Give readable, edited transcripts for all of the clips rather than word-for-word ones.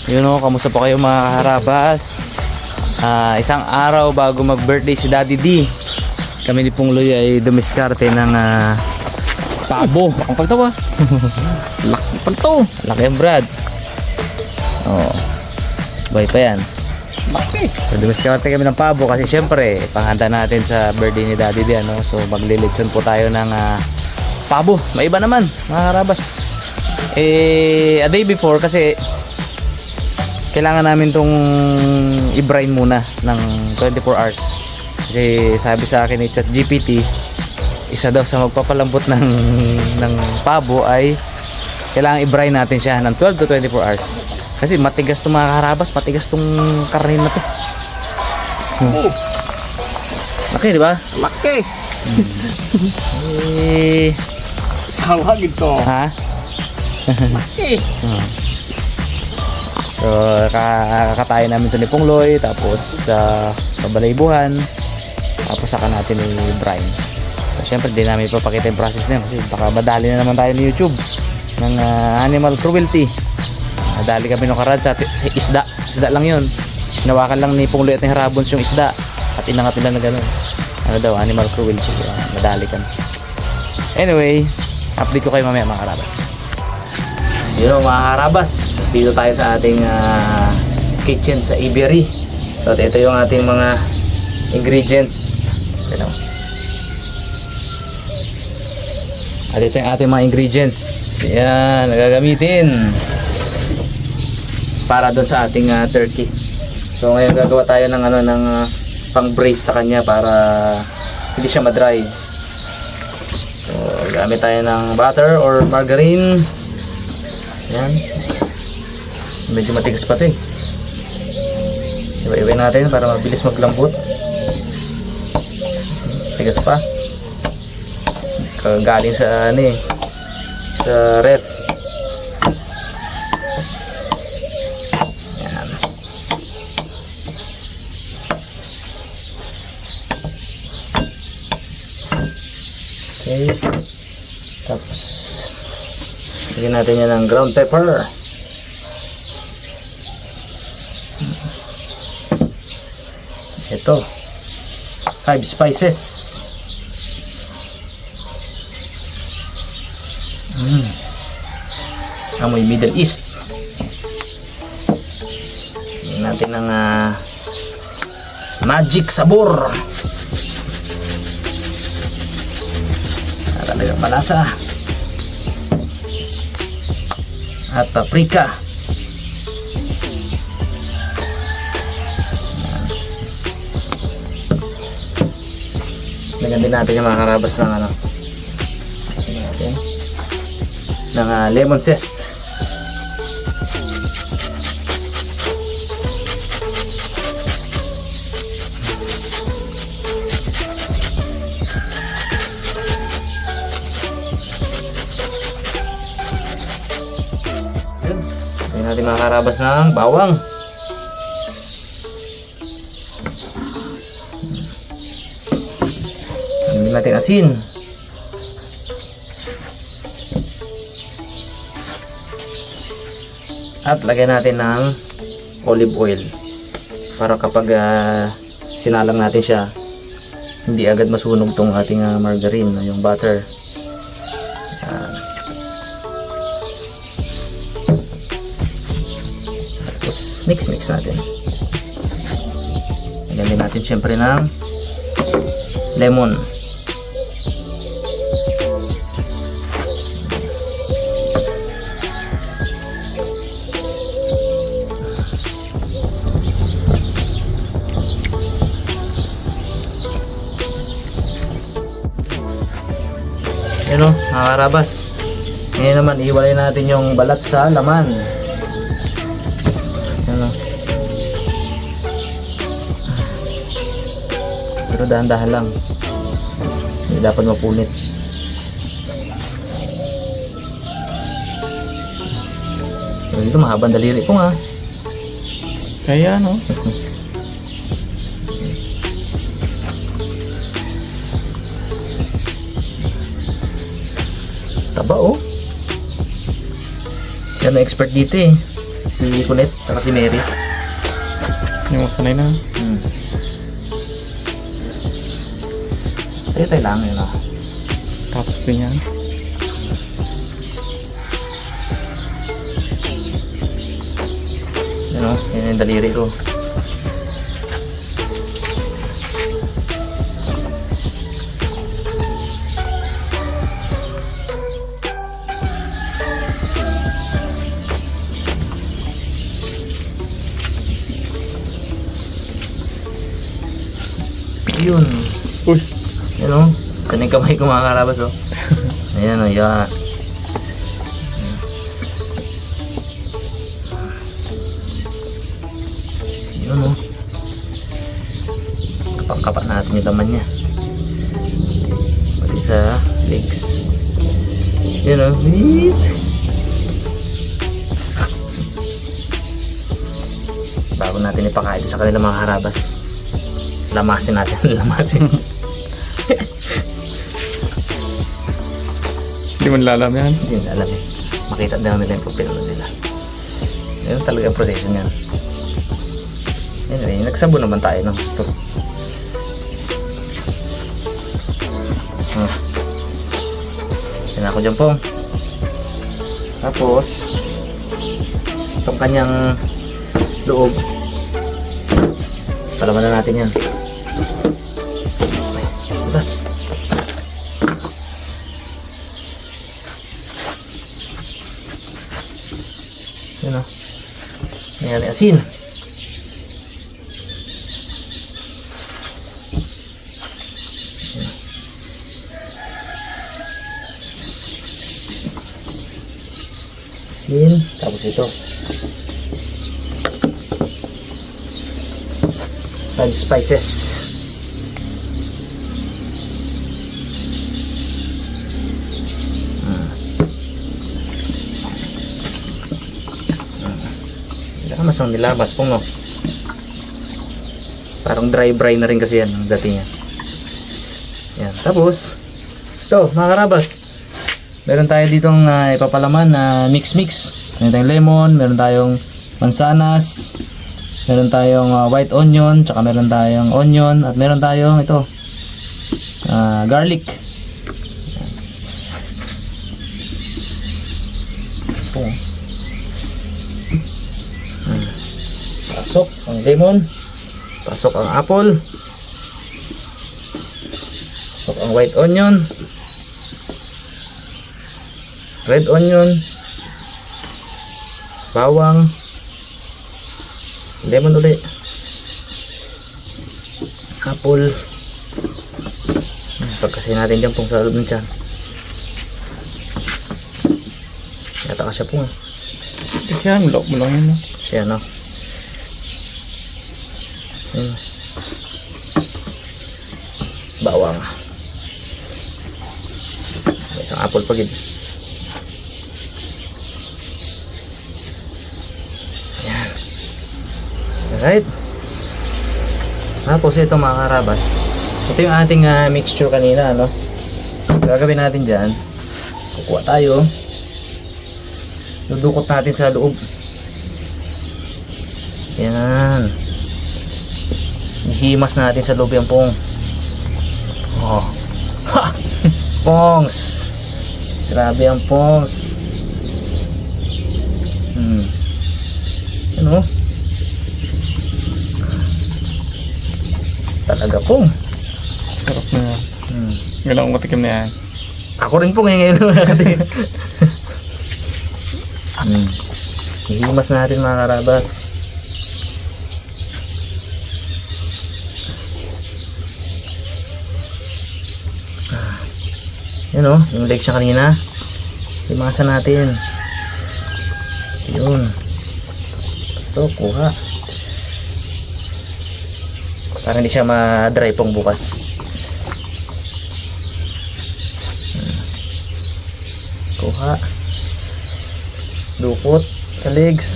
Yun o, kamusta po kayo mga kaharabas? Isang araw bago mag-birthday si Daddy D, kami ni Pungloy ay dumiskarte ng pabo. Ang pagtawa. Laki pagto. Laki ang Brad. Oh. Bay pa yan. Laki. So, dumiskarte kami ng pabo kasi syempre panghanda natin sa birthday ni Daddy D, ano? So maglilitson po tayo ng pabo. Maiba naman mga kaharabas. A day before kasi kailangan namin tong i-brine muna ng 24 hours. Kasi sabi sa akin ni ChatGPT, isa daw sa magpapalambot ng pabo ay kailangan i-brine natin siya ng 12 to 24 hours. Kasi matigas tong mga kaharabas, matigas tong karne na to. Oh, Laki, di ba? laki. Sawa gito. Ha? Laki. So, kakatayin namin ito ni Pungloy, tapos pabalaybuhan, tapos saka natin i-brine. So, syempre di namin ipapakita yung process na yun kasi baka madali na naman tayo ni YouTube ng animal cruelty. Madali kami nung karad sa isda. Isda lang yun. Hinawakan lang ni Pungloy at ni Harabons yung isda at inangat nila na gano'n. Ano daw, animal cruelty. Madali kami. Anyway, update ko kayo mamaya mga karabas. Yun mga karabas, dito tayo sa ating kitchen sa Ibery. So ito yung ating mga ingredients. Ito. At ito yung ating mga ingredients. Yan, nagagamitin para doon sa ating turkey. So ngayon gagawa tayo ng ng pang braise sa kanya para hindi siya ma-dry. So gamit tayo ng butter or margarine. Yan. Medyo matigas pa ito eh. Iba-ibay natin para mabilis maglambot. Tigas pa. Kagaling sa sa ref. Yan. Okay. Tapos lagyan natin yan ng ground pepper. Ito 5 spices. Amoy Middle East. Lagyan natin ng magic sabor. Talagang malasa. At paprika. Lagyan din natin yung mga karabas ng ng lemon zest. Lagyan natin mga karabas ng bawang. Lagyan natin asin. At lagyan natin ng olive oil para kapag sinalang natin siya hindi agad masunog tong ating margarine, yung butter. Tapos mix natin. Lagyan din natin syempre ng lemon. Yun o, mga karabas. Ngayon naman, iwalay natin yung balat sa laman. Yun o. Pero dahan-dahan lang. Hindi dapat mapunit. So, dito mahabang daliri ko nga. Kaya no. Taba oh. Siya na expert dito eh. Si Colette, saka si Mary. Yung sanay na. Tayo lang yun ah. Tapos din yan. Yun o, yun yung daliri ko. Yun. Uy! Yun o. Yan yung kamay ko mga karabas o. Ayan o, yan. Yun o. Kapag-kapak natin yung laman niya. Pati sa legs. Yun o. Bago natin ipakain sa kanila mga karabas. Lamasin natin. Lamasin. Hindi mo nalalam yan. Hindi nila alam eh. Makita din nila yung pagpinunod nila. Yun talaga ang proseso niyan. Anyway, nagsabo naman tayo ng gusto. Yan ako dyan po. Tapos, itong kanyang loob. Palaman na natin yan. Bukas. Yan o. Ayan, asin. Asin. Tapos ito. 5 spices. Masang nilabas po no. Parang dry na rin kasi yan ang dating niya. Yan. Tapos ito mga karabas, meron tayo ditong ipapalaman na mix. Meron tayong lemon, meron tayong mansanas, meron tayong white onion, tsaka meron tayong onion, at meron tayong ito garlic. Ito. Pasok ang lemon, pasok ang apple, pasok ang white onion, red onion, bawang, lemon ulit, apple. Pagkasin natin dyan pong sa loob ng tiyan. Yata ka siya po nga. Kasi yan, lock mo lang yun. No? Siya no. Bawang. May isang apple pa gid. Ayan. Alright. Tapos ito mga karabas, ito yung ating mixture kanina, no? Gagawin natin dyan, kukuha tayo, dudukot natin sa loob. Yan. Himas natin sa loob yung pong. Oh. Ha! Pongs. Grabe ang pongs. Ano? Talaga pong. Sarap na yan. Ngayon akong matikim na yan. Ako rin po ngayon. Hihimas natin mga karabas. Yan o, yung legs siya kanina. Himasan natin. Yun. So, kuha. Para hindi siya ma-dry pong bukas. Kuha. Dukot sa legs.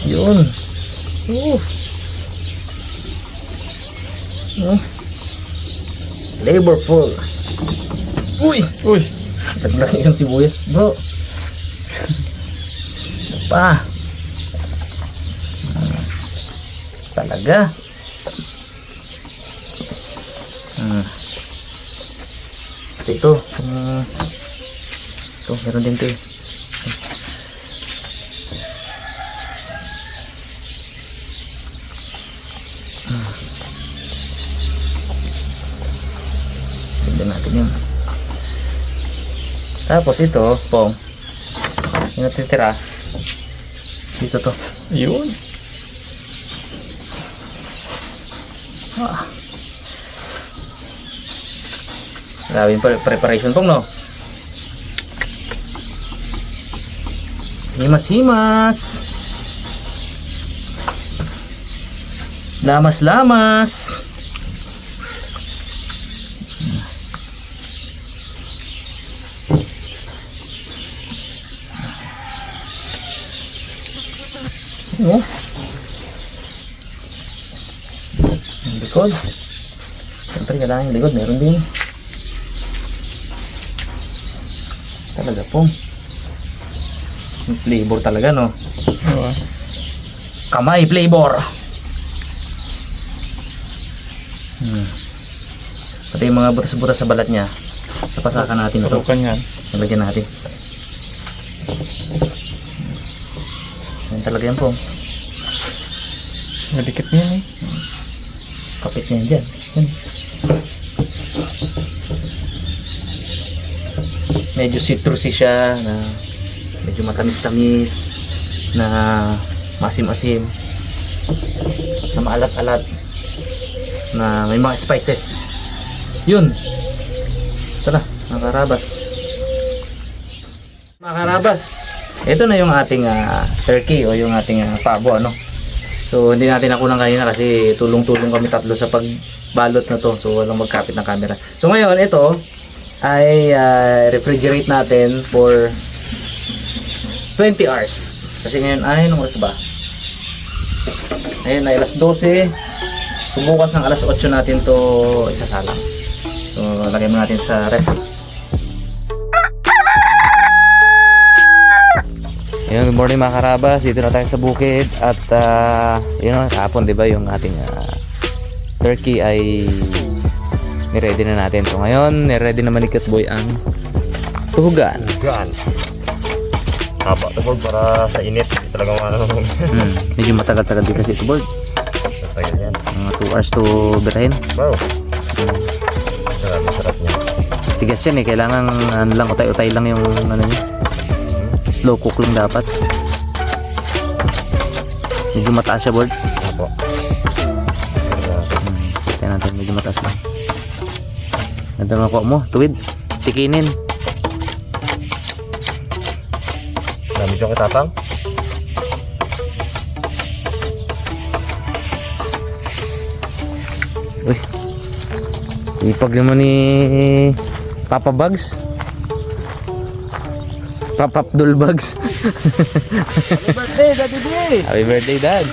Yun. Flavorful. Uy! Uy! Naglaki yung sibuyas, bro. Pa. talaga. Ito. Ito, meron din ito eh. Tignan natin yun. Tapos ito, Pong. Yung natitira. Dito to. Yun. Grabe yung preparation, Pong, no? Himas-himas. Lamas-lamas. Oh. Ang likod. Siyempre, kailangan yung likod. Meron din. Talaga po. Yung flavor talaga, no? Oo. Kamay flavor. Pati yung mga butas-butas sa balat niya. Napasakan natin ito. Turukan yan. Nalagyan natin. Yan talaga yan po. Nadikit niya eh. Kapit niya dyan. Yan. Medyo citrusy siya na medyo matamis-tamis na masim-asim na maalat-alat na may mga spices. Yun. Ito na, mga karabas. Mga karabas, ito na yung ating turkey o yung ating pabo, ano. So hindi natin nakulang kanina kasi tulong-tulong kami tatlo sa pagbalot na to. So walang magkapit ng camera. So ngayon ito ay refrigerate natin for 20 hours. Kasi ngayon ay anong oras ba? Ayun ay alas 12. Bukas ng alas 8 natin to isasalang. So lagyan mo natin sa ref. Ayun, good morning mga karabas. Dito na tayo sa bukid at yun know, kahapon diba yung ating turkey ay niready na natin. So ngayon, niready naman ni Kitboy ang tuhugan. Tuhugan. Haba ito board para sa init. Talagang ano. Medyo matagal-tagal din kasi ito board. Matagal yan. Mga 2 hours to birahin. Wow. Masarap niya. Tigas yan eh. Kailangan ano lang, utay-utay lang yung ano niya. Slow cook lang dapat. Medyo mataas siya board. Apo. Kaya natin medyo mataas lang. Ganda naman ko mo. Tuwid. Tikinin. Dami siyang itatang. Uy. Ipag naman ni Papa Bugs. Papa Abdul Bugs. Birthday, Daddy D! Happy birthday, Dad.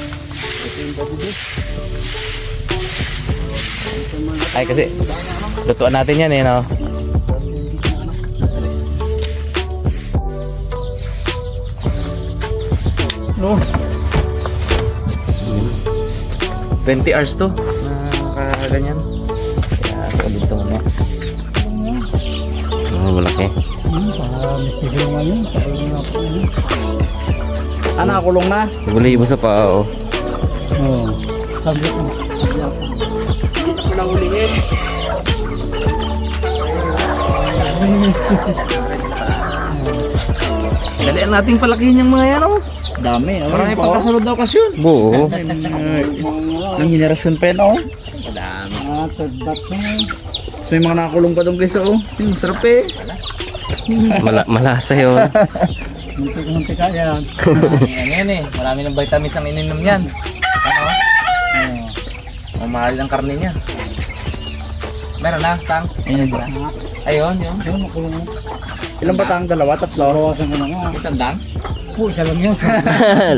Ay kasi lutuan natin yan eh, no? No. 20 hours to. Ganyan. Kaya solid to mo. Malaki. Para mistigal naman yun. Nakakulong na? Naguli sa pa, oo. Oo. Sabi ko. Dito ko lang hulihin. Dalian nating palakihin yung mga yan, oh. Dami. Marami pang kasunod na okasyon. Oo. Ang henerasyon pa yan, oh. Madami. Third batch na yun. So, may mga nakakulong pa doon guys, oh. Sarap eh. Malasa yun. Muntik-muntik yan. Yan eh. Marami ng vitamins ang ininom yan. Ano? Mamahal ang karne niya. Meron na, Tang. Ayun, yun. Ayun, makulong mo. Ilan ba Tang? Dalawa, tatlo? Bawasan ko na nga. Isang dang? Po, isa lang yan.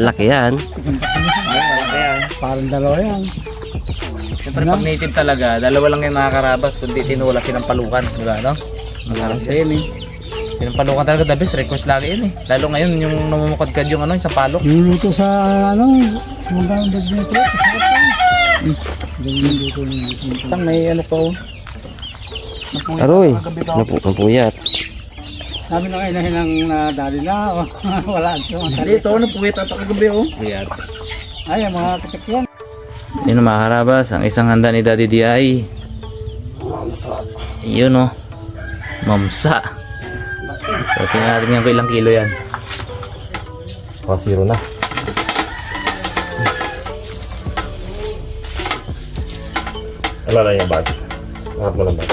Laki yan. Ay, malaki yan. Parang dalawa yan. Siyempre pag native talaga, dalawa lang yung mga karabas, kundi tinula sinampalukan. Diba, no? Parang sa yun eh. Sinampalukan talaga, the best request lagi yun eh. Lalo ngayon, yung namumukadkad yung ano, isang palok. Niluluto sa ano, mga dagdag nito. Ganyan dito yung Tang may ano pa oh. Aroy, napuyat. Sabi na kayo na hinang nadali na. Wala. Dito napuyat at kagabi oh. Puyat. Ay, ang mga katakyan. Yun mga karabas, ang isang handa ni Daddy DI. Yun oh. Mamsa. So tingnan natin yan kung ilang kilo yan. Zero na. Alala yung bag. Lahat mo lang bag.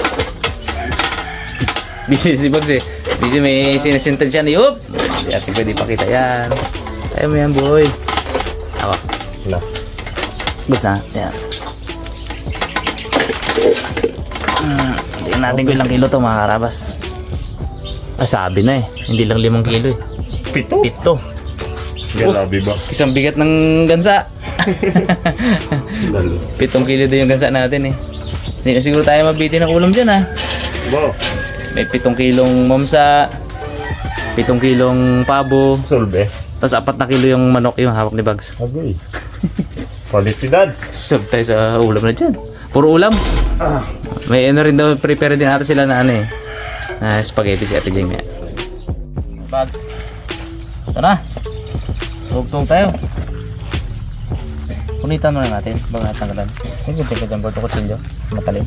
Busy si Bugs eh. Busy may sinesentan siya ni Yup. Hindi natin pwede pakita yan. Tayo mo yan boy. Ako. Na. Basta. Yan. Tingnan natin kung ilang kilo to mga karabas. Ah sabi na eh. Hindi lang 5 kilo eh. 7. Galabi ba? Isang bigat ng gansa. 7 kilo din yung gansa natin eh. Hindi na siguro tayo mabiti ng ulam dyan ah. Wow. May 7 kilong mamsa, 7 kilong pabo, Solve. tapos 4 na kilo yung manok yung hawak ni Bugs. Agoy. Quality dads. Sub tayo sa ulam na dyan. Puro ulam. May ano rin daw, prepare din ata sila na ano eh. Na spaghetti si Ate Jeng nga. Bugs. Ito na. Tugtog tayo. Punitan muna natin. Baga tanggalan. Yung gunting ka dyan, Borto Kutsilyo. Matalim.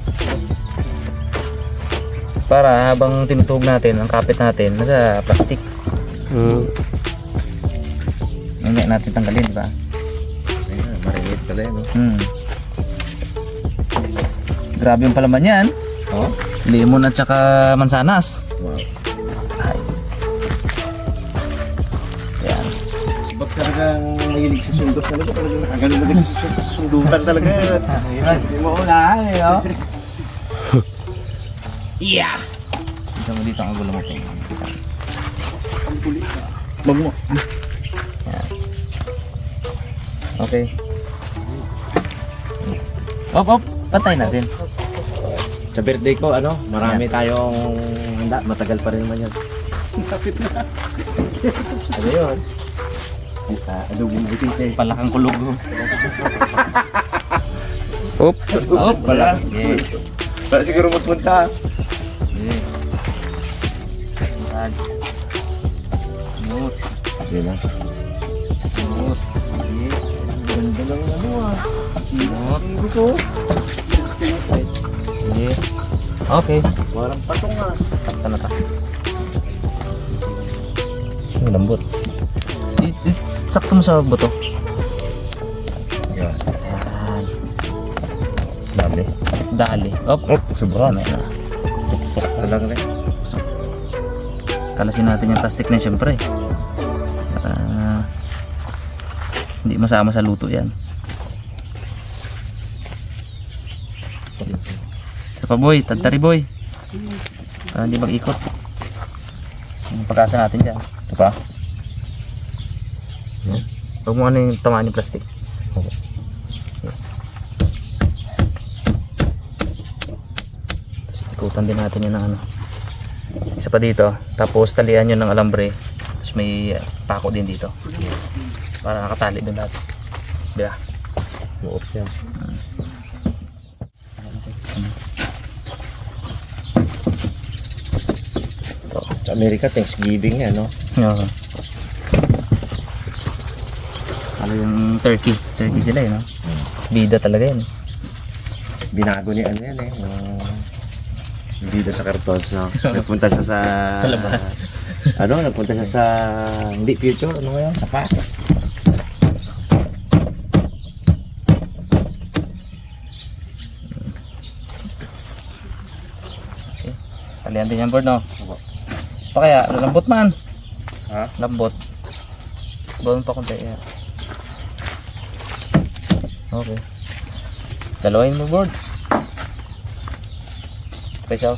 Para habang tinutug natin, ang kapit natin, nasa plastic. Hindi natin tanggalin, di ba? Ayan, marilit pala yan. Grabe yung palaman yan. Oh? Lemon at saka mansanas. Wow. Ay. Yan. Bakit talagang mahilig sa sundot talaga. Talagang nakagaling na sa sundutan talaga. Hindi mo unahan eh, oh. Yeah! Ito mo dito ang gulo mo. Bag mo. Yan. Okay. Op. Patay natin. Sa birthday ko, ano, marami tayong handa. Matagal pa rin naman yan. Kapit na. Ano yun? Adobong butite. Palakang kulog. Op. Wala. Yes. Para siguro magpunta. Yes. Nice. Smooth. Yun na. Smooth. Yes. Ganda lang ano ah. Smooth. Gusto. Yes. Okay. Parang patong ah. Sakta na ta. Lambot. Sakto mo sa buto. Yan. Yan. Dami. Dali. Op. Sobra na. Ayan na. Sakto lang rin. Kalasin natin yung plastic na syempre. Para hindi masama sa luto yan. Isa pa boy, tantari boy. Para hindi mag-ikot. Yung pagkasa natin dyan. Ito pa? Huwag mo ano yung tamaan yung plastic. Tapos ikutan din natin yun ng ano. Isa pa dito. Tapos talian nyo ng alambre. Tapos may pako din dito. Para nakatali din lahat. Diba? Buot yan. Sa Amerika, Thanksgiving yan, no? Oo. Ano yung turkey? Turkey sila no? Bida talaga yan. Binago ni ano yan eh. Yung bida sa karton. No? Nagpunta siya sa... Sa labas. Ano? Nagpunta siya sa... Hindi future. Ano ngayon? Sa past. Okay. Talian din yung board no? Pa kaya, lambot man. Ha? Lambot. Bawang pa konti. Yeah. Okay. Dalawain mo board. Pesaw.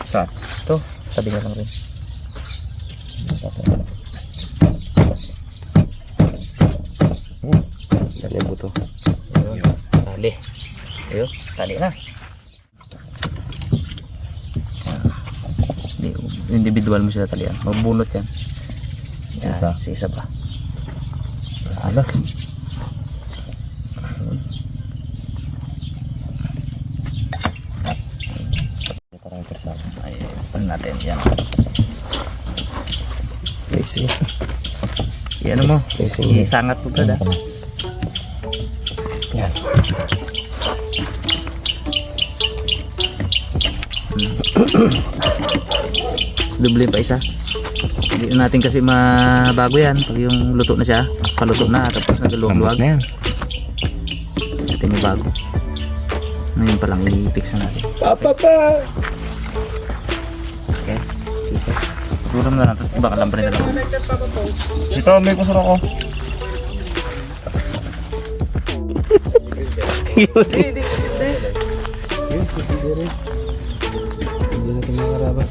Start. Ito, sabi nga lang rin. Dali ang buto. Ayun. Tali. Ayun, tali na. Individual mo sila talian. Magbunot yan. Yan, Isa. isa pa. Alas. natin. Yan. Easy. Yan mo. Easy. Isangat po brad. Yan. Doble pa isa. Hindi natin kasi mabago yan pag yung luto na siya, paluto na tapos nagluwag-luwag. na yan. Natin mabago. Ngayon pa lang i-fix na natin. Pa! Okay. Siguro na natin. Baka lambre na lang. Ito, may kusura ko. Hindi natin makarabas.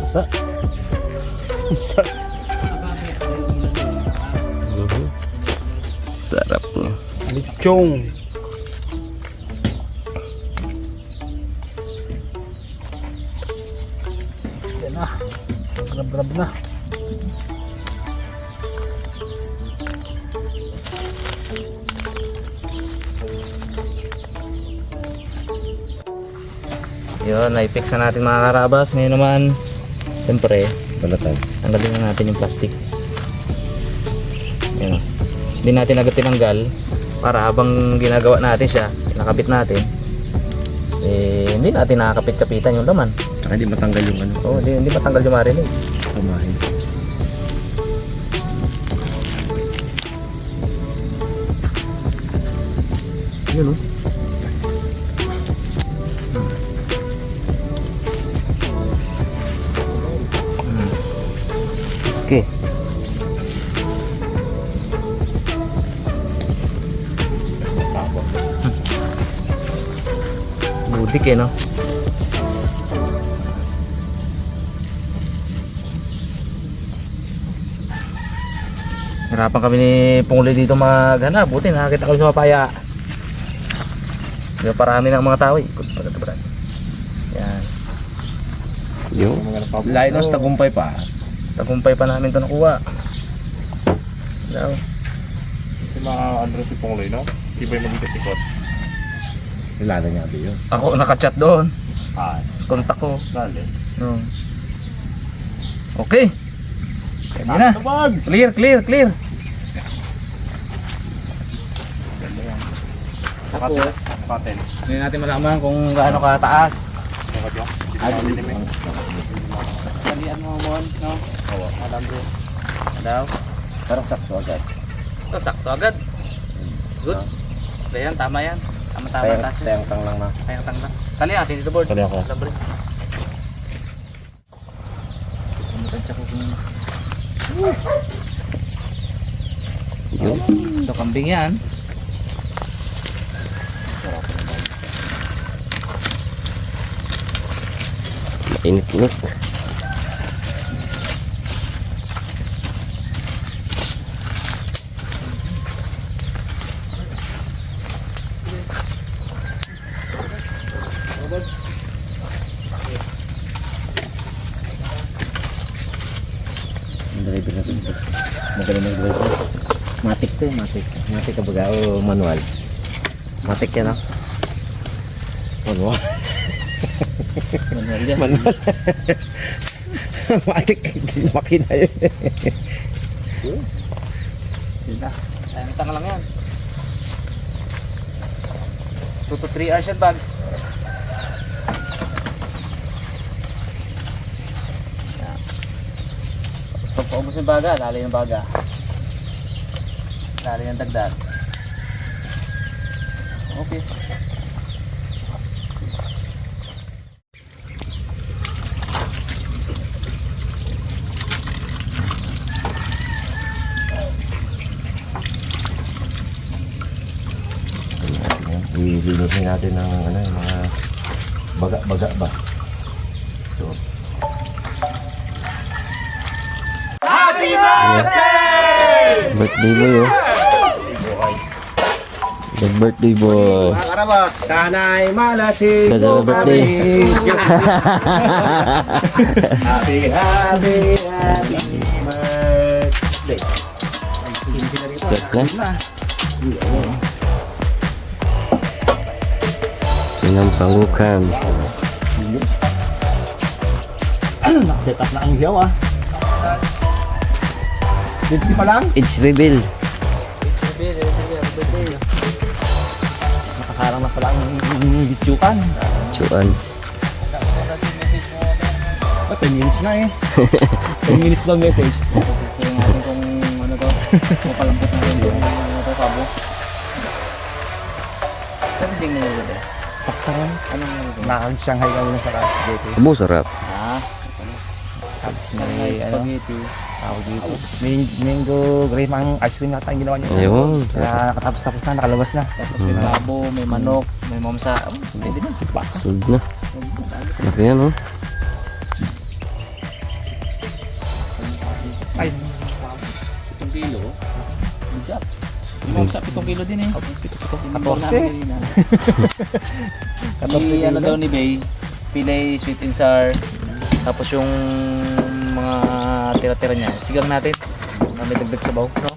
Masa? Sarap po. Lechong. Yan na. Rab-rab na. Yun, na-fix na natin mga karabas. Ngayon naman, siyempre, Balatan. tanggalin na natin yung plastic. Yan. Hindi natin agad tinanggal para habang ginagawa natin siya, nakabit natin, hindi natin nakakapit-kapitan yung laman. Tsaka hindi matanggal yung ano. Oo, hindi matanggal yung marinade. Kamahin. Yun o. Okay. Budik eh no. Hirapan kami ni Punguli dito maghanap. Buti nakakita kami sa papaya. Yung parami ng mga tao. Ikot pa ito brad. Yan. Yung Linus tagumpay pa. Tagumpay pa namin ito nakuha. Daw. Si mga Andres si Pongloy, no? Di ba yung mag-ikot-ikot? Kilala niya ba yun? Ako nakachat doon. Ah, Kontak ko. dali. No. Okay. Kaya na. Clear, clear, clear. Tapos, Paten. hindi natin malaman kung gaano kataas. Bakit yun? Salian mo mo, no? Oo. Alam ko. Daw. Parang sakto agad. Ito, sakto agad. Goods. Ayan, tama yan. Tama-tama taas yan. Tayang-tang lang na. Tayang-tang lang. Sali natin dito, board. Sali ako. Labre. Yun. Ito, kambing yan. Init-init. Driver natin. Magaling mag-driver. Matic to, matic. Matic ka baga o manual? Matic yan, no? Manual. Manual yan. Manual. Matic. Makina yun. Yun na. Tayang-tang lang yan. 2 to 3 hours yan, bags. Tapos pag paubos yung baga, lali yung baga. Lali yung dagdag. Okay. Ilinisin natin ng ano, yung mga baga-baga ba. So, Happy birthday! Birthday boy, oh. The birthday boy. Mga karabas, sana'y malasing That's our birthday. Happy, happy, happy birthday. Start na. Sinampanggukan. Set up na ang hiyaw ah. 50 pa lang? Age reveal. Nakakarang na pala ang bitsukan. Chuan. 10 minutes na eh. 10 minutes daw message. Tingnan natin kung ano to. Mapalambot na rin yung ano to, sabo. Pero hindi mo nilagay. Paksaran. Anong nilagay? Nakang-Shanghai kami na sa spaghetti. Abo, sarap. Tapos May may ano, spaghetti. tawag dito. Mango graham ang ice cream yata ang ginawa niya. Ayun. Kaya nakatapos-tapos na, nakalabas na. Tapos may babo, may manok, may mamsa. Pwede na. Sud na. Laki yan, oh. Ay, 7 kilo. Bigat. Yung mamsa, 7 kilo din eh. 14. Yung ano daw ni Bay, pilay, sweet and sour. Tapos yung mga tira-tira niya, sigang natin. May dagdag sabaw, no?